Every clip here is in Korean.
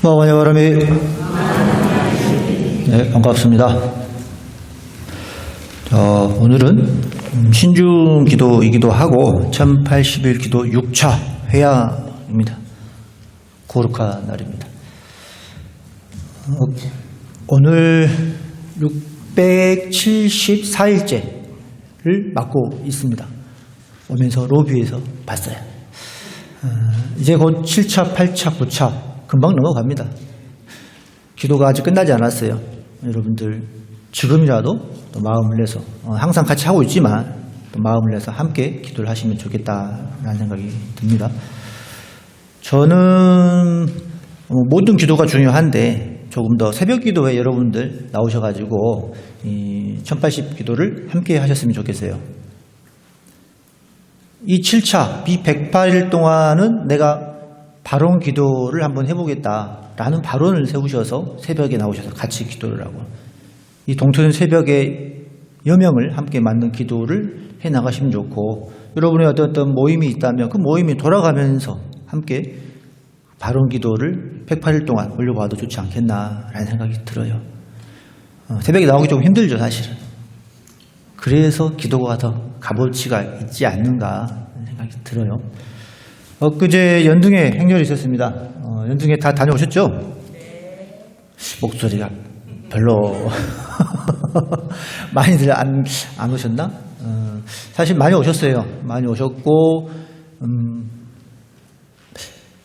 마원의 바람이. 네, 반갑습니다. 오늘은 신중 기도이기도 하고 1080일 기도 6차 회야입니다. 거룩한 날입니다. 오늘 674일째를 맞고 있습니다. 오면서 로비에서 봤어요. 이제 곧 7차, 8차, 9차 금방 넘어갑니다. 기도가 아직 끝나지 않았어요. 여러분들 지금이라도 또 마음을 내서 항상 같이 하고 있지만 또 마음을 내서 함께 기도를 하시면 좋겠다라는 생각이 듭니다. 저는 모든 기도가 중요한데 조금 더 새벽 기도에 여러분들 나오셔가지고 이 1080 기도를 함께 하셨으면 좋겠어요. 이 7차, 이 108일 동안은 내가 발언 기도를 한번 해보겠다라는 발언을 세우셔서 새벽에 나오셔서 같이 기도를 하고 이 동토는 새벽에 여명을 함께 만든 기도를 해나가시면 좋고, 여러분의 어떤 모임이 있다면 그 모임이 돌아가면서 함께 발언 기도를 108일 동안 올려봐도 좋지 않겠나라는 생각이 들어요. 새벽에 나오기 좀 힘들죠, 사실은. 그래서 기도가 더 값어치가 있지 않는가 생각이 들어요. 엊그제 연등에 행렬이 있었습니다. 연등에 다 다녀오셨죠? 네. 목소리가 별로 많이들 안 오셨나? 사실 많이 오셨어요. 많이 오셨고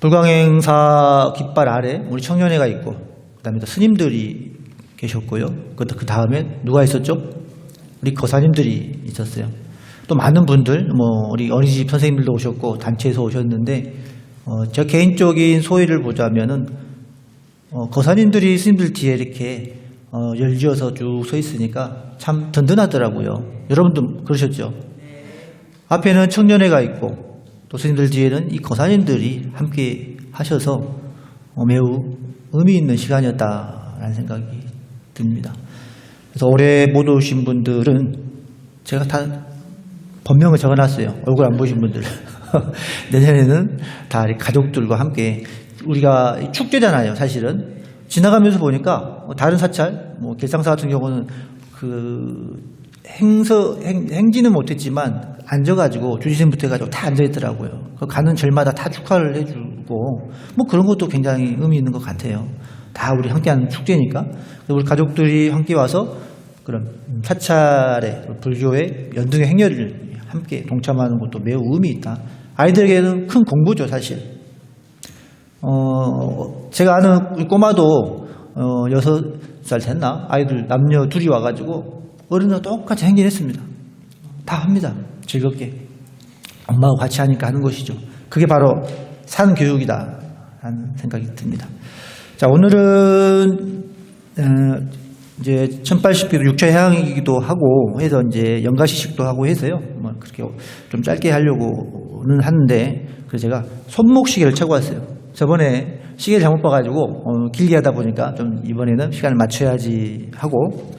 불광행사 깃발 아래 우리 청년회가 있고 그 다음에 스님들이 계셨고요. 그 다음에 누가 있었죠? 우리 거사님들이 있었어요. 또 많은 분들, 우리 어린이집 선생님들도 오셨고 단체에서 오셨는데, 저 개인적인 소회를 보자면은 거사님들이 스님들 뒤에 이렇게 열지어서 쭉 서 있으니까 참 든든하더라고요. 여러분도 그러셨죠? 앞에는 청년회가 있고 또 스님들 뒤에는 이 거사님들이 함께 하셔서 매우 의미 있는 시간이었다라는 생각이 듭니다. 그래서 올해 못 오신 분들은 제가 다 본명을 적어놨어요. 얼굴 안 보신 분들. 내년에는 다 가족들과 함께, 우리가 축제잖아요, 사실은. 지나가면서 보니까 다른 사찰, 길상사 같은 경우는 행지는 못했지만 앉아가지고 주지선부터 해가지고 다 앉아있더라고요. 가는 절마다 다 축하를 해주고 그런 것도 굉장히 의미 있는 것 같아요. 다 우리 함께하는 축제니까. 우리 가족들이 함께 와서 그런 사찰의 불교의 연등의 행렬을 함께 동참하는 것도 매우 의미 있다. 아이들에게는 큰 공부죠, 사실. 제가 아는 꼬마도 6살 됐나? 아이들 남녀 둘이 와가지고 어른과 똑같이 행진했습니다. 다 합니다. 즐겁게. 엄마하고 같이 하니까 하는 것이죠. 그게 바로 산 교육이다 하는 생각이 듭니다. 자, 오늘은 이제 1080기도 6차 해양이기도 하고 해서 이제 연가시식도 하고 해서요. 그렇게 좀 짧게 하려고는 하는데, 그래서 제가 손목 시계를 차고 왔어요. 저번에 시계를 잘못 봐가지고 길게 하다 보니까 좀 이번에는 시간을 맞춰야지 하고,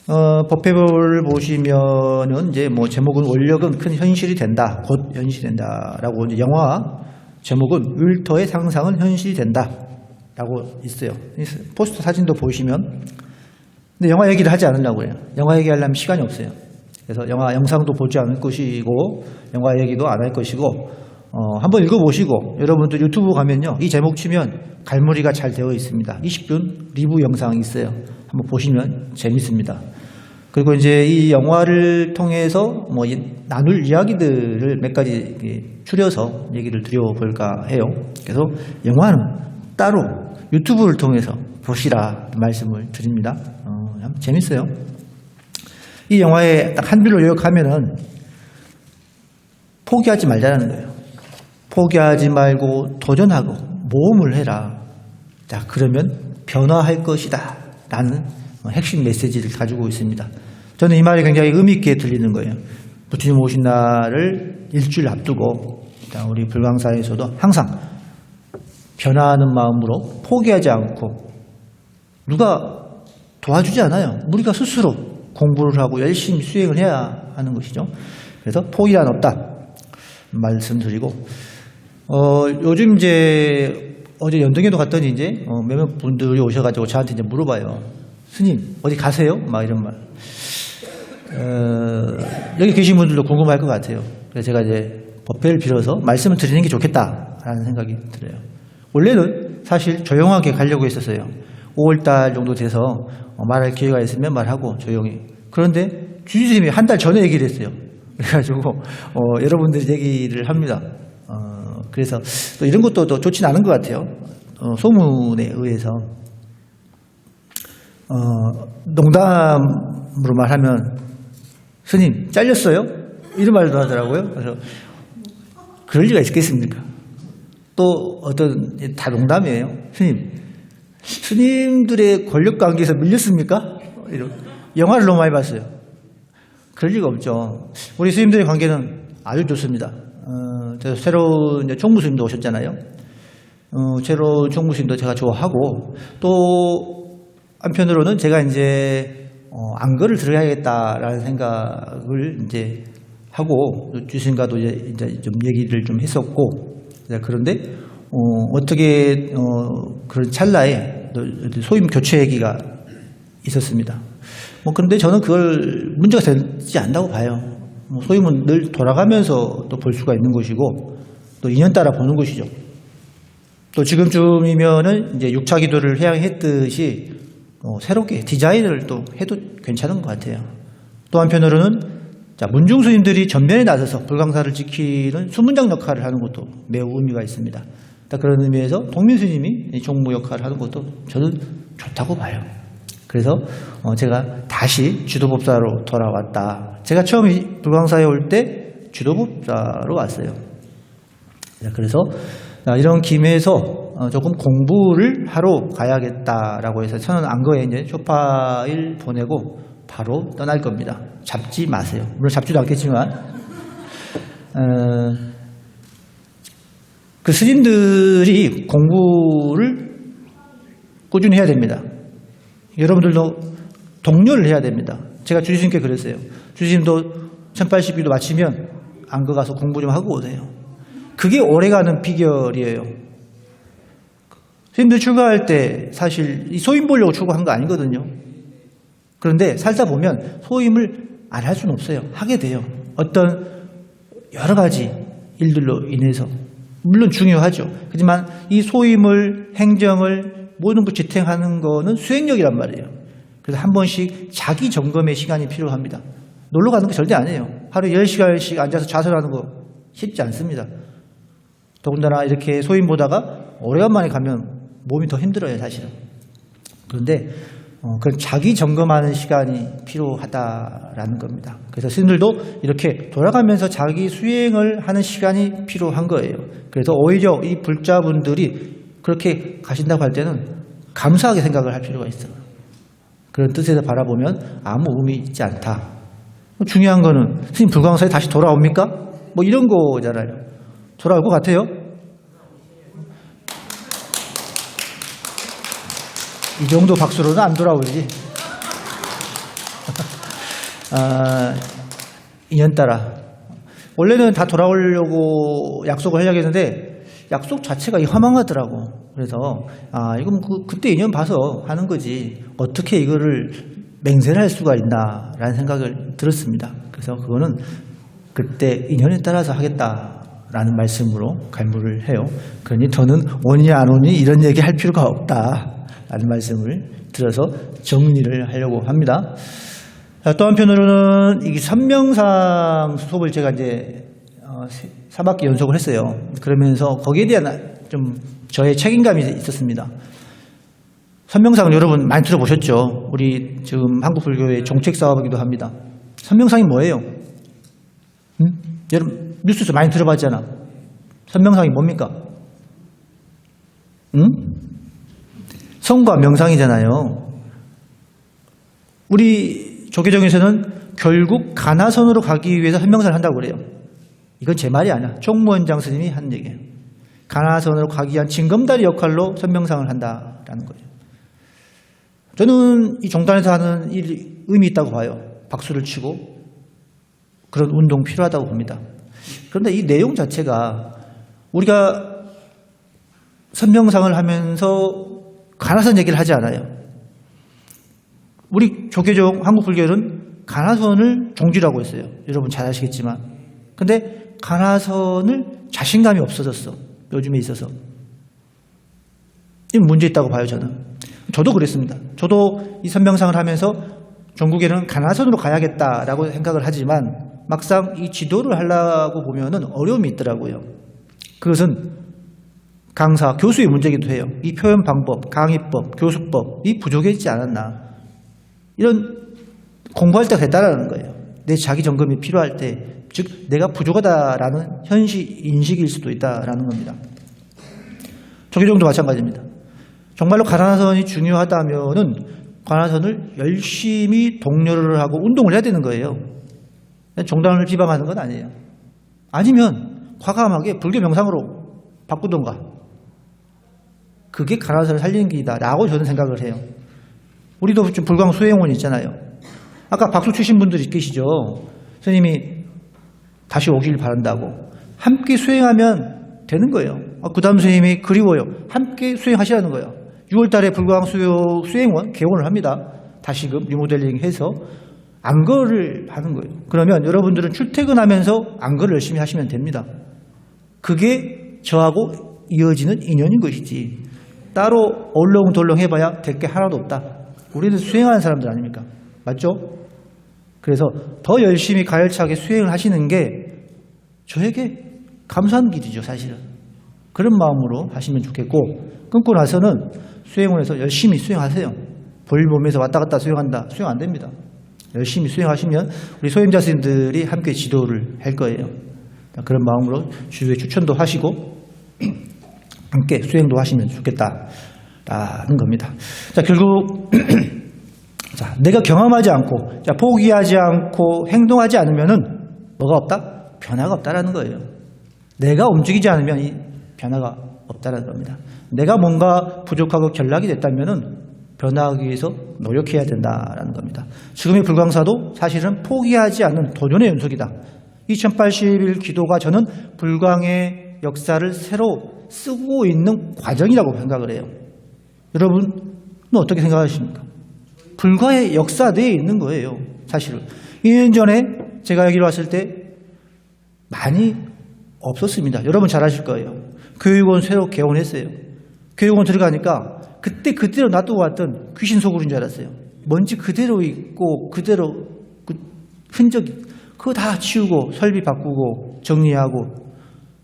법회를 보시면은 이제 제목은 원력은 큰 현실이 된다, 곧 현실이 된다라고, 이제 영화 제목은 율터의 상상은 현실이 된다 라고 있어요. 포스터 사진도 보시면. 근데 영화 얘기를 하지 않으려고 해요. 영화 얘기하려면 시간이 없어요. 그래서 영화 영상도 보지 않을 것이고 영화 얘기도 안 할 것이고, 한번 읽어보시고, 여러분들 유튜브 가면요, 이 제목 치면 갈무리가 잘 되어 있습니다. 20분 리뷰 영상이 있어요. 한번 보시면 재밌습니다. 그리고 이제 이 영화를 통해서 나눌 이야기들을 몇 가지 추려서 얘기를 드려볼까 해요. 그래서 영화는 따로 유튜브를 통해서 보시라 말씀을 드립니다. 재밌어요. 이 영화에 딱 한 줄로 요약하면은 포기하지 말자는 거예요. 포기하지 말고 도전하고 모험을 해라. 자, 그러면 변화할 것이다 라는 핵심 메시지를 가지고 있습니다. 저는 이 말이 굉장히 의미 있게 들리는 거예요. 부처님 오신 날을 일주일 앞두고 우리 불광사에서도 항상 변화하는 마음으로 포기하지 않고, 누가 도와주지 않아요. 우리가 스스로 공부를 하고 열심히 수행을 해야 하는 것이죠. 그래서 포기란 없다 말씀드리고, 요즘 이제 어제 연등에도 갔더니 이제 몇몇 분들이 오셔가지고 저한테 이제 물어봐요. 스님 어디 가세요? 막 이런 말. 여기 계신 분들도 궁금할 것 같아요. 그래서 제가 이제 법회를 빌어서 말씀을 드리는 게 좋겠다라는 생각이 들어요. 원래는 사실 조용하게 가려고 했었어요. 5월달 정도 돼서 말할 기회가 있으면 말하고 조용히. 그런데 주지스님이 한 달 전에 얘기를 했어요. 그래가지고 여러분들이 얘기를 합니다. 그래서 또 이런 것도 또 좋지는 않은 것 같아요. 소문에 의해서 농담으로 말하면 스님 잘렸어요? 이런 말도 하더라고요. 그래서 그럴 리가 있겠습니까? 또 다 농담이에요. 스님들의 권력 관계에서 밀렸습니까? 영화를 너무 많이 봤어요. 그럴 리가 없죠. 우리 스님들의 관계는 아주 좋습니다. 새로운 이제 총무스님도 오셨잖아요. 새로운 총무스님도 제가 좋아하고, 또 한편으로는 제가 이제 안거를 들어야겠다라는 생각을 이제 하고 주신과도 이제 좀 얘기를 좀 했었고, 그런데 어떻게 그런 찰나에 소임 교체 얘기가 있었습니다. 그런데 저는 그걸 문제가 되지 않다고 봐요. 소임은 늘 돌아가면서 또 볼 수가 있는 것이고, 또 인연 따라 보는 것이죠. 또 지금쯤이면은 이제 6차 기도를 해야 했듯이 새롭게 디자인을 또 해도 괜찮은 것 같아요. 또 한편으로는 문중 스님들이 전면에 나서서 불광사를 지키는 수문장 역할을 하는 것도 매우 의미가 있습니다. 그런 의미에서 동민 스님이 종무 역할을 하는 것도 저는 좋다고 봐요. 그래서 제가 다시 주도법사로 돌아왔다. 제가 처음 불광사에 올 때 주도법사로 왔어요. 그래서 이런 김에서 조금 공부를 하러 가야겠다라고 해서 저는 안거에 이제 쇼파일 보내고 바로 떠날 겁니다. 잡지 마세요. 물론 잡지도 않겠지만 그 스님들이 공부를 꾸준히 해야 됩니다. 여러분들도 독려를 해야 됩니다. 제가 주지스님께 그랬어요. 주지스님도 1080일도 마치면 안거 가서 공부 좀 하고 오세요. 그게 오래가는 비결이에요. 스님들 출가할 때 사실 이 소임 보려고 출가한 거 아니거든요. 그런데 살다 보면 소임을 안 할 수는 없어요. 하게 돼요. 어떤 여러 가지 일들로 인해서. 물론 중요하죠. 하지만 이 소임을, 행정을 모든 걸 지탱하는 거는 수행력이란 말이에요. 그래서 한 번씩 자기 점검의 시간이 필요합니다. 놀러 가는 거 절대 아니에요. 하루에 10시간씩 앉아서 좌설하는 거 쉽지 않습니다. 더군다나 이렇게 소임 보다가 오래간만에 가면 몸이 더 힘들어요, 사실은. 그런데 그런 자기 점검하는 시간이 필요하다라는 겁니다. 그래서 스님들도 이렇게 돌아가면서 자기 수행을 하는 시간이 필요한 거예요. 그래서 오히려 이 불자분들이 그렇게 가신다고 할 때는 감사하게 생각을 할 필요가 있어요. 그런 뜻에서 바라보면 아무 의미 있지 않다. 중요한 거는 스님 불광사에 다시 돌아옵니까? 이런 거잖아요. 돌아올 것 같아요? 이 정도 박수로는 안 돌아오지. 인연 따라. 원래는 다 돌아오려고 약속을 하려고 했는데 약속 자체가 허망하더라고. 그래서 이건 그때 인연 봐서 하는 거지 어떻게 이거를 맹세를 할 수가 있나라는 생각을 들었습니다. 그래서 그거는 그때 인연에 따라서 하겠다라는 말씀으로 갈무를 해요. 그러니 저는 오니 안 오니 이런 얘기 할 필요가 없다라는 말씀을 들어서 정리를 하려고 합니다. 또 한편으로는 이 선명상 수업을 제가 이제 3학기 연속을 했어요. 그러면서 거기에 대한 좀 저의 책임감이 있었습니다. 선명상을 여러분 많이 들어보셨죠? 우리 지금 한국불교의 정책 사업이기도 합니다. 선명상이 뭐예요? 여러분 뉴스에서 많이 들어봤잖아. 선명상이 뭡니까? 성과 명상이잖아요. 우리 조계종에서는 결국 가나선으로 가기 위해서 선명상을 한다고 그래요. 이건 제 말이 아니야. 총무원장 스님이 한 얘기예요. 가나선으로 가기 위한 징검다리 역할로 선명상을 한다라는 거죠. 저는 이 종단에서 하는 일이 의미 있다고 봐요. 박수를 치고 그런 운동 필요하다고 봅니다. 그런데 이 내용 자체가 우리가 선명상을 하면서 가나선 얘기를 하지 않아요. 우리 조계종 한국불교는 가나선을 종지라고 했어요. 여러분 잘 아시겠지만. 근데 가나선을 자신감이 없어졌어. 요즘에 있어서. 이 문제 있다고 봐요, 저는. 저도 그랬습니다. 저도 이 선명상을 하면서 전국에는 가나선으로 가야겠다라고 생각을 하지만 막상 이 지도를 하려고 보면은 어려움이 있더라고요. 그것은 강사, 교수의 문제이기도 해요. 이 표현 방법, 강의법, 교수법이 부족했지 않았나. 이런 공부할 때가 됐다라는 거예요. 내 자기 점검이 필요할 때, 즉 내가 부족하다라는 현실 인식일 수도 있다라는 겁니다. 조계종도 마찬가지입니다. 정말로 가나선이 중요하다면은 가나선을 열심히 독려를 하고 운동을 해야 되는 거예요. 정당을 비방하는 건 아니에요. 아니면 과감하게 불교 명상으로 바꾸던가. 그게 가나선을 살리는 길이다라고 저는 생각을 해요. 우리도 좀 불광 수행원 있잖아요. 아까 박수 치신 분들이 계시죠. 스님이 다시 오길 바란다고. 함께 수행하면 되는 거예요. 구담 스님이 그리워요. 함께 수행하시라는 거예요. 6월 달에 불광 수행원 개원을 합니다. 다시금 리모델링 해서 안거를 하는 거예요. 그러면 여러분들은 출퇴근하면서 안거를 열심히 하시면 됩니다. 그게 저하고 이어지는 인연인 것이지. 따로 얼렁덜렁 해봐야 될 게 하나도 없다. 우리는 수행하는 사람들 아닙니까? 맞죠? 그래서 더 열심히 가열차게 수행을 하시는 게 저에게 감사한 길이죠, 사실은. 그런 마음으로 하시면 좋겠고, 끊고 나서는 수행원에서 열심히 수행하세요. 볼보면서 왔다 갔다 수행한다. 수행 안 됩니다. 열심히 수행하시면 우리 소행자 스님들이 함께 지도를 할 거예요. 그런 마음으로 주위에 추천도 하시고 함께 수행도 하시면 좋겠다라는 겁니다. 자, 결국 자, 내가 경험하지 않고, 자, 포기하지 않고 행동하지 않으면은 뭐가 없다? 변화가 없다라는 거예요. 내가 움직이지 않으면 이 변화가 없다라는 겁니다. 내가 뭔가 부족하고 결락이 됐다면은 변화하기 위해서 노력해야 된다라는 겁니다. 지금의 불광사도 사실은 포기하지 않는 도전의 연속이다. 2080일 기도가 저는 불광의 역사를 새로 쓰고 있는 과정이라고 생각을 해요. 여러분은 어떻게 생각하십니까? 불과의 역사 내에 있는 거예요. 사실은 2년 전에 제가 여기로 왔을 때 많이 없었습니다. 여러분 잘 아실 거예요. 교육원 새로 개원했어요. 교육원 들어가니까 그때 그대로 놔두고 왔던 귀신 소굴인 줄 알았어요. 먼지 그대로 있고 그대로 그 흔적이 그거 다 치우고 설비 바꾸고 정리하고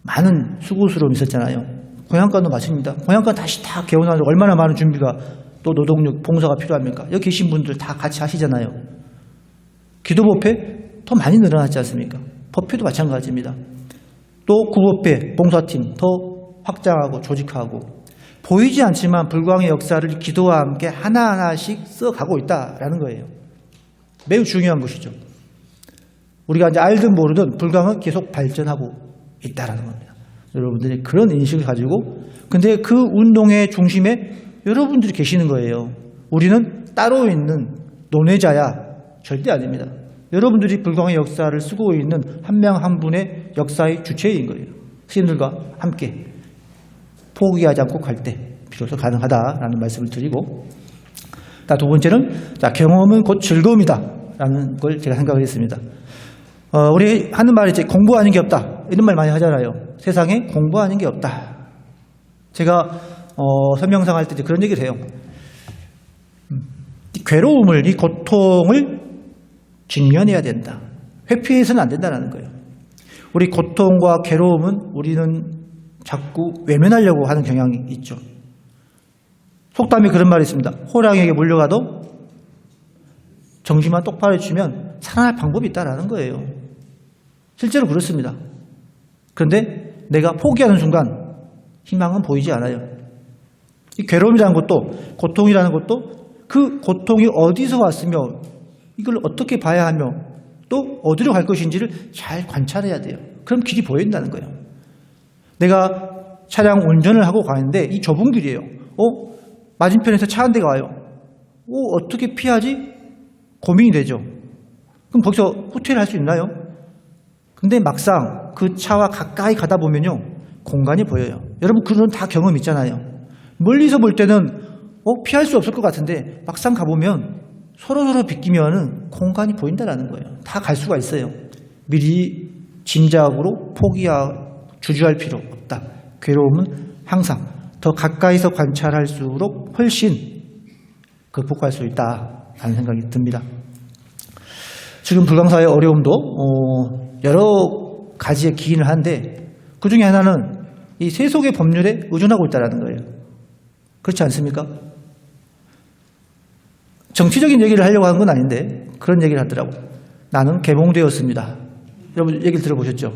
많은 수고스러움이 있었잖아요. 고향간도 마찬가지입니다. 고향간 다시 다 개원하려고 얼마나 많은 준비가 또 노동력, 봉사가 필요합니까? 여기 계신 분들 다 같이 하시잖아요. 기도법회 더 많이 늘어났지 않습니까? 법회도 마찬가지입니다. 또 구법회, 봉사팀 더 확장하고 조직하고 보이지 않지만 불광의 역사를 기도와 함께 하나하나씩 써가고 있다라는 거예요. 매우 중요한 것이죠. 우리가 이제 알든 모르든 불광은 계속 발전하고 있다라는 겁니다. 여러분들이 그런 인식을 가지고 근데 그 운동의 중심에 여러분들이 계시는 거예요. 우리는 따로 있는 논외자야 절대 아닙니다. 여러분들이 불광의 역사를 쓰고 있는 한 명 한 분의 역사의 주체인 거예요. 스님들과 함께 포기하지 않고 갈 때 비로소 가능하다라는 말씀을 드리고 두 번째는 경험은 곧 즐거움이다라는 걸 제가 생각을 했습니다. 우리 하는 말이 이제 공부 아닌 게 없다 이런 말 많이 하잖아요. 세상에 공부 아닌 게 없다. 제가 설명상 할 때 그런 얘기를 해요. 이 괴로움을, 이 고통을 직면해야 된다. 회피해서는 안 된다는 거예요. 우리 고통과 괴로움은 우리는 자꾸 외면하려고 하는 경향이 있죠. 속담에 그런 말이 있습니다. 호랑이에게 물려가도 정신만 똑바로 해주면 살아날 방법이 있다는 거예요. 실제로 그렇습니다. 그런데 내가 포기하는 순간 희망은 보이지 않아요. 이 괴로움이라는 것도 고통이라는 것도 그 고통이 어디서 왔으며 이걸 어떻게 봐야 하며 또 어디로 갈 것인지를 잘 관찰해야 돼요. 그럼 길이 보인다는 거예요. 내가 차량 운전을 하고 가는데 이 좁은 길이에요. 맞은편에서 차 한 대가 와요. 어떻게 피하지? 고민이 되죠. 그럼 거기서 후퇴를 할 수 있나요? 근데 막상 그 차와 가까이 가다 보면요. 공간이 보여요. 여러분 그런 다 경험 있잖아요. 멀리서 볼 때는 피할 수 없을 것 같은데 막상 가보면 서로서로 비끼면은 공간이 보인다라는 거예요. 다 갈 수가 있어요. 미리 짐작으로 주저할 필요 없다. 괴로움은 항상 더 가까이서 관찰할수록 훨씬 극복할 수 있다라는 생각이 듭니다. 지금 불광사의 어려움도 여러 가지의 기인을 하는데 그 중에 하나는 이 세속의 법률에 의존하고 있다는 거예요. 그렇지 않습니까? 정치적인 얘기를 하려고 한 건 아닌데 그런 얘기를 하더라고. 나는 개몽되었습니다. 여러분 얘기를 들어보셨죠?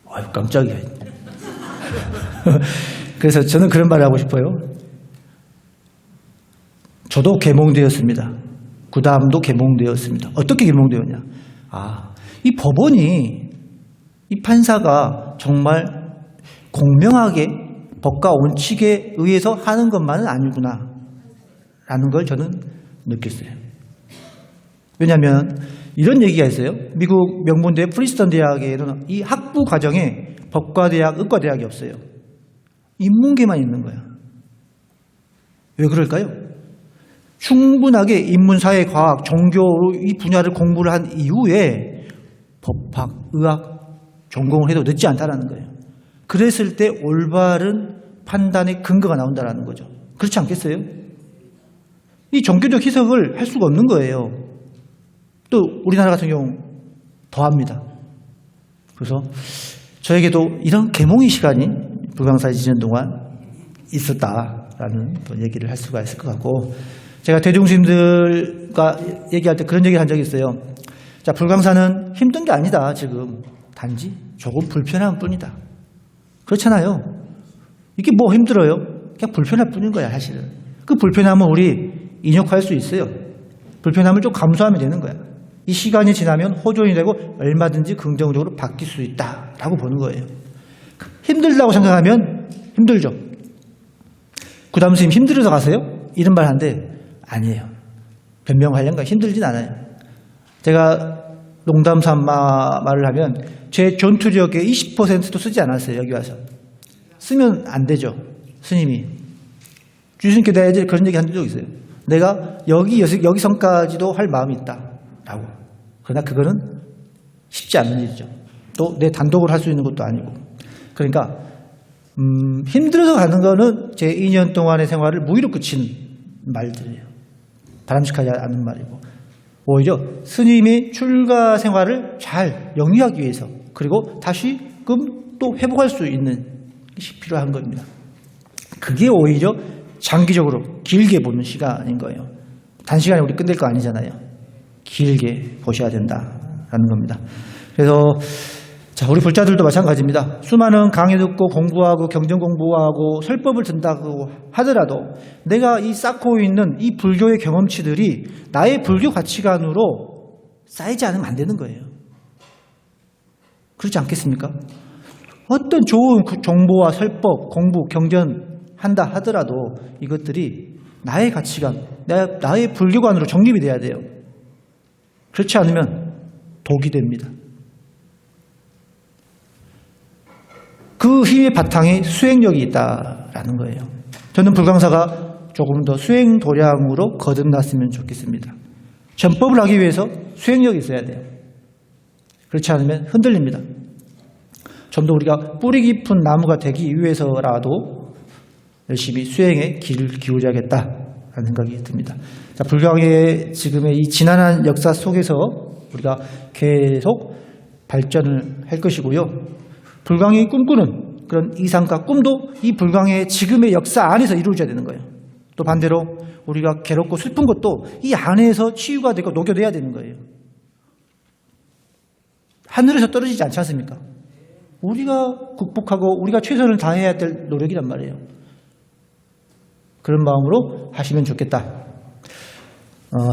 아유 깜짝이야. 그래서 저는 그런 말을 하고 싶어요. 저도 개몽되었습니다. 그 다음도 개몽되었습니다. 어떻게 개몽되었냐? 이 법원이 이 판사가 정말 공명하게 법과 원칙에 의해서 하는 것만은 아니구나 라는 걸 저는 느꼈어요. 왜냐하면 이런 얘기가 있어요. 미국 명문대 프린스턴 대학에는 이 학부 과정에 법과대학, 의과대학이 없어요. 인문계만 있는 거야. 왜 그럴까요? 충분하게 인문사회, 과학, 종교 이 분야를 공부를 한 이후에 법학, 의학 전공을 해도 늦지 않다는 거예요. 그랬을 때 올바른 판단의 근거가 나온다는 거죠. 그렇지 않겠어요? 이 종교적 해석을 할 수가 없는 거예요. 또 우리나라 같은 경우 더합니다. 그래서 저에게도 이런 계몽의 시간이 불광사에 지낸 동안 있었다라는 또 얘기를 할 수가 있을 것 같고, 제가 대중스님들과 얘기할 때 그런 얘기를 한 적이 있어요. 자, 불광사는 힘든 게 아니다. 지금 단지 조금 불편한 뿐이다. 그렇잖아요. 이게 뭐 힘들어요? 그냥 불편할 뿐인 거야 사실은. 그 불편함은 우리 인욕할 수 있어요. 불편함을 좀 감수하면 되는 거야. 이 시간이 지나면 호전이 되고 얼마든지 긍정적으로 바뀔 수 있다라고 보는 거예요. 힘들다고 생각하면 힘들죠. 구담 스님 힘들어서 가세요? 이런 말 하는데 아니에요. 변명하려니까 힘들진 않아요. 제가 농담 삼아 말을 하면 제 전투력의 20%도 쓰지 않았어요. 여기 와서. 쓰면 안 되죠. 스님이. 주스님께 내가 예전에 그런 얘기 한 적 있어요. 내가 여기선까지도 할 마음이 있다. 라고. 그러나 그거는 쉽지 않은 일이죠. 또 내 단독으로 할 수 있는 것도 아니고. 그러니까 힘들어서 가는 거는 제 2년 동안의 생활을 무의로 끝인 말들이에요. 바람직하지 않은 말이고. 오히려 스님이 출가 생활을 잘 영위하기 위해서, 그리고 다시금 또 회복할 수 있는 것이 필요한 겁니다. 그게 오히려 장기적으로 길게 보는 시간인 거예요. 단시간에 우리 끝낼 거 아니잖아요. 길게 보셔야 된다라는 겁니다. 그래서 자, 우리 불자들도 마찬가지입니다. 수많은 강의 듣고 공부하고 경전 공부하고 설법을 든다고 하더라도 내가 이 쌓고 있는 이 불교의 경험치들이 나의 불교 가치관으로 쌓이지 않으면 안 되는 거예요. 그렇지 않겠습니까? 어떤 좋은 정보와 설법, 공부, 경전 한다 하더라도 이것들이 나의 가치관, 나의 불교관으로 정립이 돼야 돼요. 그렇지 않으면 독이 됩니다. 그 힘의 바탕에 수행력이 있다라는 거예요. 저는 불광사가 조금 더 수행 도량으로 거듭났으면 좋겠습니다. 전법을 하기 위해서 수행력이 있어야 돼요. 그렇지 않으면 흔들립니다. 좀 더 우리가 뿌리 깊은 나무가 되기 위해서라도 열심히 수행에 길을 기울여야겠다라는 생각이 듭니다. 자, 불광의 지금의 이 지난한 역사 속에서 우리가 계속 발전을 할 것이고요. 불광이 꿈꾸는 그런 이상과 꿈도 이 불광의 지금의 역사 안에서 이루어져야 되는 거예요. 또 반대로 우리가 괴롭고 슬픈 것도 이 안에서 치유가 되고 녹여내야 되는 거예요. 하늘에서 떨어지지 않지 않습니까? 우리가 극복하고 우리가 최선을 다해야 될 노력이란 말이에요. 그런 마음으로 하시면 좋겠다.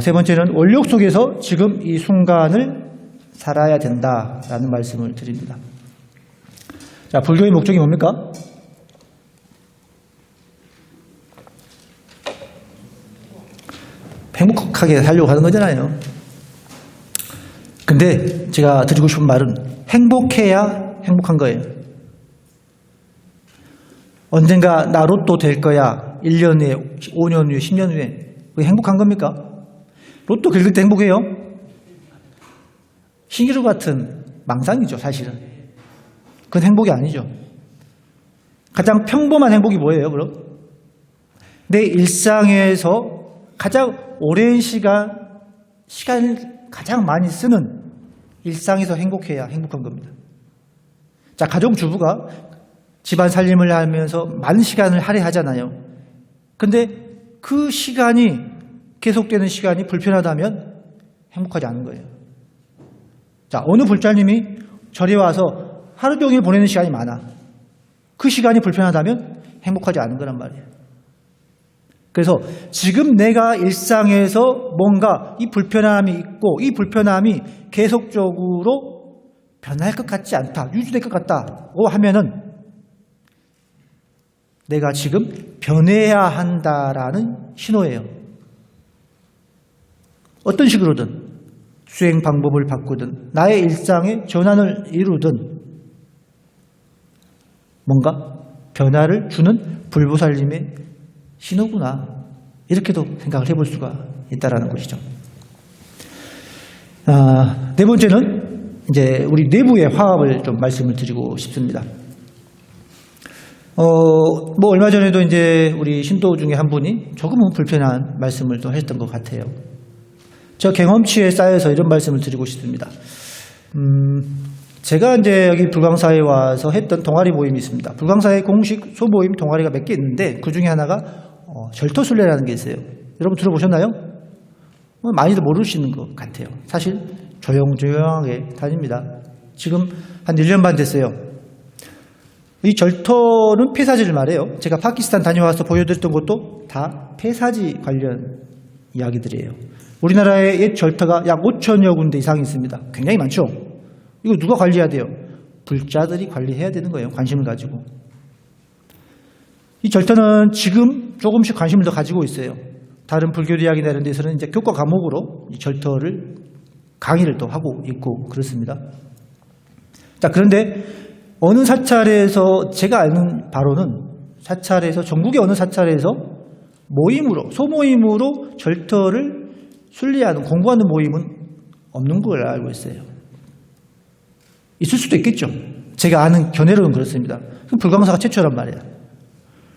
세 번째는 원력 속에서 지금 이 순간을 살아야 된다라는 말씀을 드립니다. 자, 불교의 목적이 뭡니까? 행복하게 살려고 하는 거잖아요. 근데 제가 드리고 싶은 말은 행복해야 행복한 거예요. 언젠가 나 로또 될 거야. 1년 후에, 5년 후에, 10년 후에. 그게 행복한 겁니까? 로또 긁을 때 행복해요? 신기루 같은 망상이죠, 사실은. 그건 행복이 아니죠. 가장 평범한 행복이 뭐예요, 그럼? 내 일상에서 가장 오랜 시간을 가장 많이 쓰는 일상에서 행복해야 행복한 겁니다. 자, 가정주부가 집안 살림을 하면서 많은 시간을 할애하잖아요. 근데 그 시간이 계속되는 시간이 불편하다면 행복하지 않은 거예요. 자, 어느 불자님이 절에 와서 하루 종일 보내는 시간이 많아. 그 시간이 불편하다면 행복하지 않은 거란 말이에요. 그래서 지금 내가 일상에서 뭔가 이 불편함이 있고 이 불편함이 계속적으로 변할 것 같지 않다, 유지될 것 같다고 하면은 내가 지금 변해야 한다라는 신호예요. 어떤 식으로든 수행 방법을 바꾸든 나의 일상의 전환을 이루든 뭔가 변화를 주는 불보살님의 신호구나, 이렇게도 생각을 해볼 수가 있다라는 것이죠. 네 번째는 이제 우리 내부의 화합을 좀 말씀을 드리고 싶습니다. 뭐 얼마 전에도 이제 우리 신도 중에 한 분이 조금은 불편한 말씀을 또 하셨던 것 같아요. 저 경험치에 쌓여서 이런 말씀을 드리고 싶습니다. 제가 이제 여기 불광사에 와서 했던 동아리 모임이 있습니다. 불광사의 공식 소모임 동아리가 몇 개 있는데 그 중에 하나가 절터순례라는 게 있어요. 여러분 들어보셨나요? 많이들 모르시는 것 같아요. 사실 조용조용하게 다닙니다. 지금 한 1년 반 됐어요. 이 절터는 폐사지를 말해요. 제가 파키스탄 다녀와서 보여드렸던 것도 다 폐사지 관련 이야기들이에요. 우리나라의 옛 절터가 약 5천여 군데 이상 있습니다. 굉장히 많죠. 이거 누가 관리해야 돼요? 불자들이 관리해야 되는 거예요. 관심을 가지고. 이 절터는 지금 조금씩 관심을 더 가지고 있어요. 다른 불교 대학이나 이런 데서는 이제 교과 과목으로 이 절터를 강의를 또 하고 있고 그렇습니다. 자, 그런데 어느 사찰에서 제가 아는 바로는 사찰에서 전국의 어느 사찰에서 모임으로 소모임으로 절터를 순리하는 공부하는 모임은 없는 걸 알고 있어요. 있을 수도 있겠죠. 제가 아는 견해로는 그렇습니다. 불광사가 최초란 말이에요.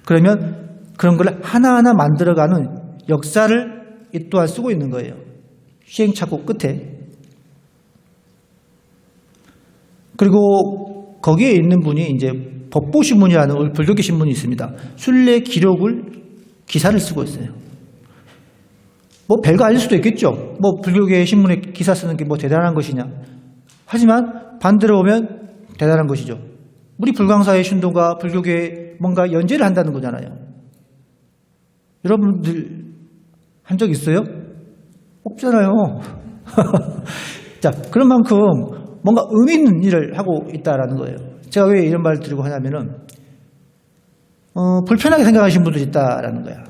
그러면 그런 걸 하나하나 만들어가는 역사를 이 또한 쓰고 있는 거예요. 시행착오 끝에. 그리고 거기에 있는 분이 이제 법보신문이라는 불교계 신문이 있습니다. 순례 기록을 기사를 쓰고 있어요. 뭐 별거 아닐 수도 있겠죠. 뭐 불교계 신문에 기사 쓰는 게 뭐 대단한 것이냐. 하지만 반대로 보면 대단한 것이죠. 우리 불광사의 신도가 불교계에 뭔가 연재를 한다는 거잖아요. 여러분들 한 적 있어요? 없잖아요. 자, 그런 만큼 뭔가 의미 있는 일을 하고 있다라는 거예요. 제가 왜 이런 말을 드리고 하냐면은 불편하게 생각하시는 분들이 있다라는 거야.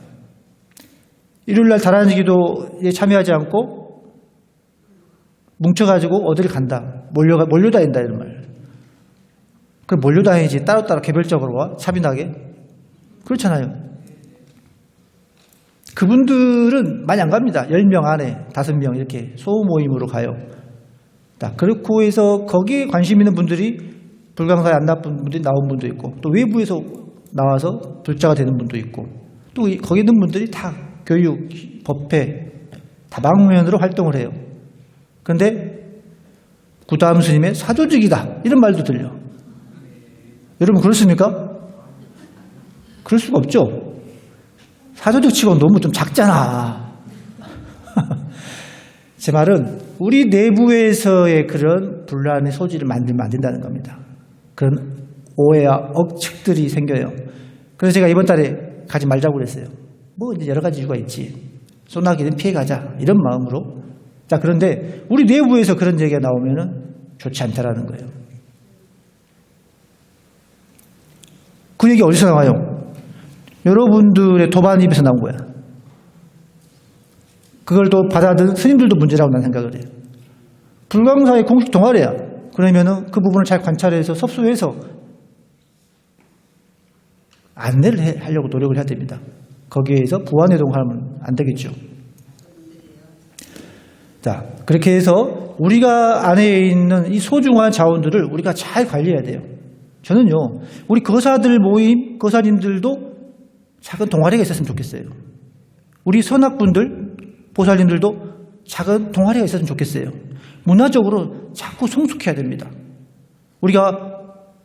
일요일날 다란지기도에 참여하지 않고 뭉쳐가지고 어디를 간다, 몰려다닌다 이런 말. 그럼 몰려다니지 따로따로 개별적으로 와 차빈하게 그렇잖아요. 그분들은 많이 안 갑니다. 10명 안에 5명 이렇게 소모임으로 가요. 그렇고 해서 거기에 관심 있는 분들이 불광사에 안 나쁜 분들이 나온 분도 있고 또 외부에서 나와서 불자가 되는 분도 있고 또 거기 있는 분들이 다 교육, 법회 다방면으로 활동을 해요. 그런데 구다음 스님의 사조직이다 이런 말도 들려. 여러분 그렇습니까? 그럴 수가 없죠. 사조직 치고 너무 좀 작잖아. 제 말은 우리 내부에서의 그런 분란의 소지를 만들면 안 된다는 겁니다. 그런 오해와 억측들이 생겨요. 그래서 제가 이번 달에 가지 말자고 그랬어요. 뭐 이제 여러 가지 이유가 있지. 소나기는 피해가자 이런 마음으로. 자, 그런데 우리 내부에서 그런 얘기가 나오면은 좋지 않다라는 거예요. 그 얘기 어디서 나와요? 여러분들의 도반 입에서 나온 거야. 그걸 또 받아들인 스님들도 문제라고 난 생각을 해요. 불광사의 공식 동아리야. 그러면은 그 부분을 잘 관찰해서 섭수해서 안내를 하려고 노력을 해야 됩니다. 거기에서 부안해동하면 안 되겠죠. 자, 그렇게 해서 우리가 안에 있는 이 소중한 자원들을 우리가 잘 관리해야 돼요. 저는요, 우리 거사들 모임, 거사님들도 작은 동아리가 있었으면 좋겠어요. 우리 선악분들, 보살님들도 작은 동아리가 있었으면 좋겠어요. 문화적으로 자꾸 성숙해야 됩니다. 우리가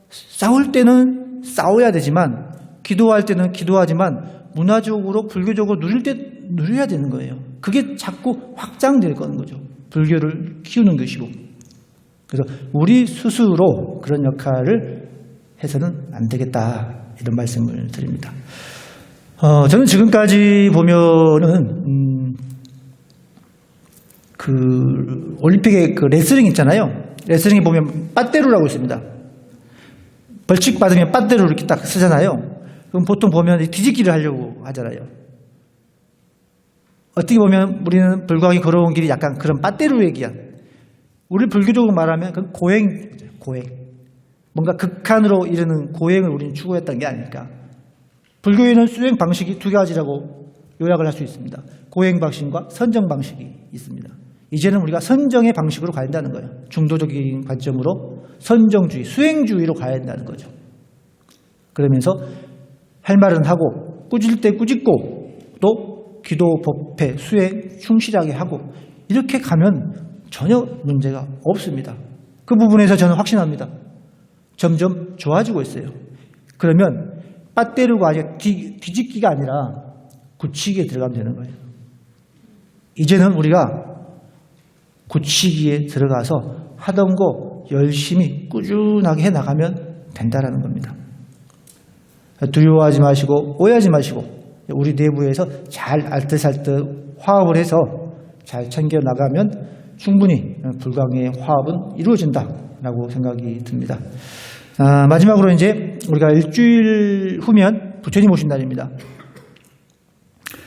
싸울 때는 싸워야 되지만, 기도할 때는 기도하지만, 문화적으로, 불교적으로 누릴 때 누려야 되는 거예요. 그게 자꾸 확장될 거는 거죠. 불교를 키우는 것이고. 그래서 우리 스스로 그런 역할을 해서는 안 되겠다, 이런 말씀을 드립니다. 저는 지금까지 보면은 그 올림픽의 그 레슬링 있잖아요. 레슬링에 보면 빠떼루라고 있습니다. 벌칙 받으면 빠떼루 이렇게 딱 쓰잖아요. 그럼 보통 보면 뒤집기를 하려고 하잖아요. 어떻게 보면 우리는 불광이 걸어온 길이 약간 그런 빠떼루의 길. 우리 불교적으로 말하면 그 고행. 뭔가 극한으로 이르는 고행을 우리는 추구했던 게 아닐까. 불교에는 수행 방식이 두 가지라고 요약을 할 수 있습니다. 고행 방식과 선정 방식이 있습니다. 이제는 우리가 선정의 방식으로 가야 한다는 거예요. 중도적인 관점으로 선정주의, 수행주의로 가야 한다는 거죠. 그러면서 할 말은 하고 꾸질 때 꾸짖고 또 기도, 법회, 수행 충실하게 하고 이렇게 가면 전혀 문제가 없습니다. 그 부분에서 저는 확신합니다. 점점 좋아지고 있어요. 그러면 빠떼루가 아니라 뒤집기가 아니라 굳히기에 들어가면 되는 거예요. 이제는 우리가 굳히기에 들어가서 하던 거 열심히 꾸준하게 해나가면 된다라는 겁니다. 두려워하지 마시고 오해하지 마시고 우리 내부에서 잘 알뜰살뜰 화합을 해서 잘 챙겨나가면 충분히 불광의 화합은 이루어진다라고 생각이 듭니다. 마지막으로 이제 우리가 일주일 후면 부처님 오신 날입니다.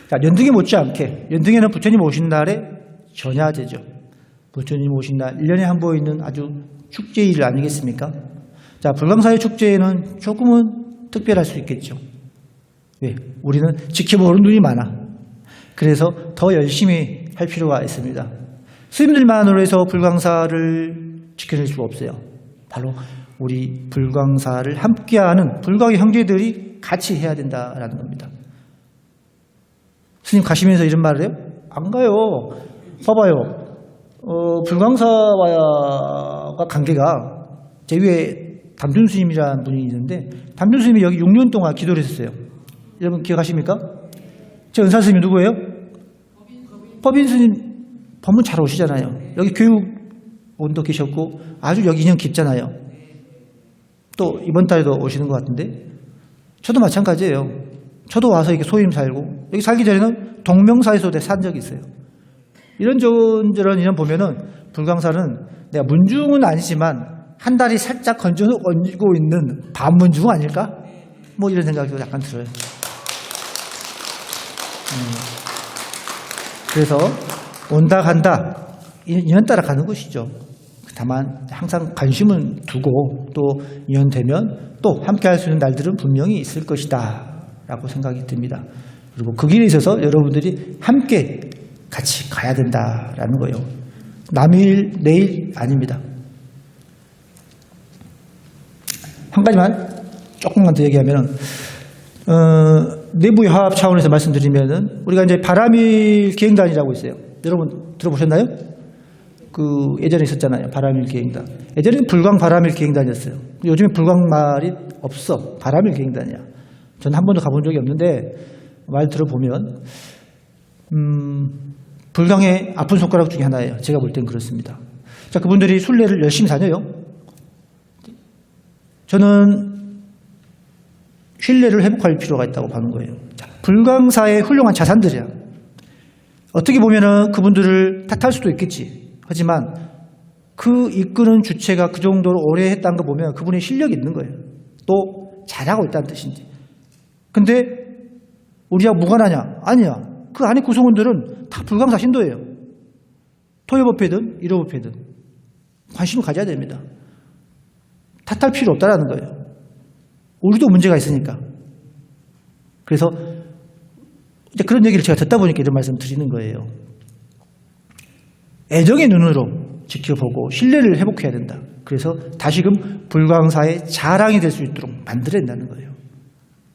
자, 연등에 못지않게, 연등에는 부처님 오신 날에 전야제죠. 부처님 오신 날, 1년에 한 번 있는 아주 축제일 아니겠습니까? 자, 불광사의 축제에는 조금은 특별할 수 있겠죠. 왜? 우리는 지켜보는 눈이 많아. 그래서 더 열심히 할 필요가 있습니다. 스님들만으로 해서 불광사를 지켜낼 수가 없어요. 바로 우리 불광사를 함께하는 불광의 형제들이 같이 해야 된다라는 겁니다. 스님 가시면서 이런 말을 해요? 안 가요. 봐봐요. 불광사와 관계가 제 위에 담준 스님이라는 분이 있는데 담준 스님이 여기 6년 동안 기도를 했었어요. 여러분 기억하십니까? 제 은사 스님이 누구예요? 법인 스님 법문 잘 오시잖아요. 여기 교육원도 계셨고 아주 여기 인연 깊잖아요. 또 이번 달에도 오시는 것 같은데 저도 마찬가지예요. 저도 와서 이렇게 소임 살고 여기 살기 전에는 동명사에서 산 적이 있어요. 이런저런 인연 보면은 불광사는 내가 문중은 아니지만 한 다리 살짝 건지고 있는 반문중 아닐까? 뭐 이런 생각이 약간 들어요. 그래서 온다 간다 인연 따라 가는 것이죠. 다만 항상 관심은 두고 또 인연되면 또 함께 할 수 있는 날들은 분명히 있을 것이다 라고 생각이 듭니다. 그리고 그 길에 있어서 여러분들이 함께 같이 가야 된다라는 거예요. 남일 내일 아닙니다. 한 가지만 조금만 더 얘기하면은 내부의 화합 차원에서 말씀드리면은 우리가 이제 바람일 기행단이라고 있어요. 여러분 들어보셨나요? 그 예전에 있었잖아요. 바람일 기행단. 예전에는 불광 바람일 기행단이었어요. 요즘에 불광 말이 없어. 바람일 기행단이야. 저는 한 번도 가본 적이 없는데 말 들어보면 불광의 아픈 손가락 중에 하나예요. 제가 볼 땐 그렇습니다. 자, 그분들이 순례를 열심히 다녀요. 저는 신뢰를 회복할 필요가 있다고 보는 거예요. 자, 불광사의 훌륭한 자산들이야. 어떻게 보면은 그분들을 탓할 수도 있겠지. 하지만 그 이끄는 주체가 그 정도로 오래 했다는 거 보면 그분의 실력이 있는 거예요. 또 잘하고 있다는 뜻인지. 근데 우리하고 무관하냐? 아니야. 그 안에 구성원들은 다 불광사 신도예요. 토요법회든 일요법회든 관심을 가져야 됩니다. 탓할 필요 없다라는 거예요. 우리도 문제가 있으니까. 그래서 이제 그런 얘기를 제가 듣다 보니까 이런 말씀 드리는 거예요. 애정의 눈으로 지켜보고 신뢰를 회복해야 된다. 그래서 다시금 불광사의 자랑이 될 수 있도록 만들어야 된다는 거예요.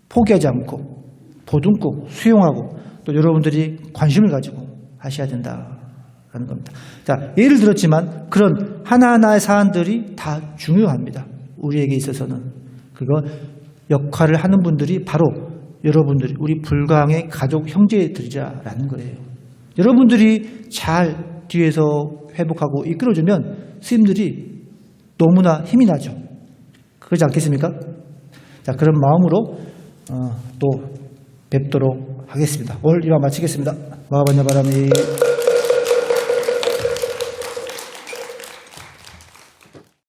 포기하지 않고 보듬고 수용하고 또 여러분들이 관심을 가지고 하셔야 된다라는 겁니다. 자, 예를 들었지만 그런 하나하나의 사안들이 다 중요합니다. 우리에게 있어서는. 그거 역할을 하는 분들이 바로 여러분들이 우리 불광의 가족 형제들이라는 거예요. 여러분들이 잘 뒤에서 회복하고 이끌어주면 스님들이 너무나 힘이 나죠. 그러지 않겠습니까? 자, 그런 마음으로 또 뵙도록 하겠습니다. 오늘 이만 마치겠습니다. 마하반야바람이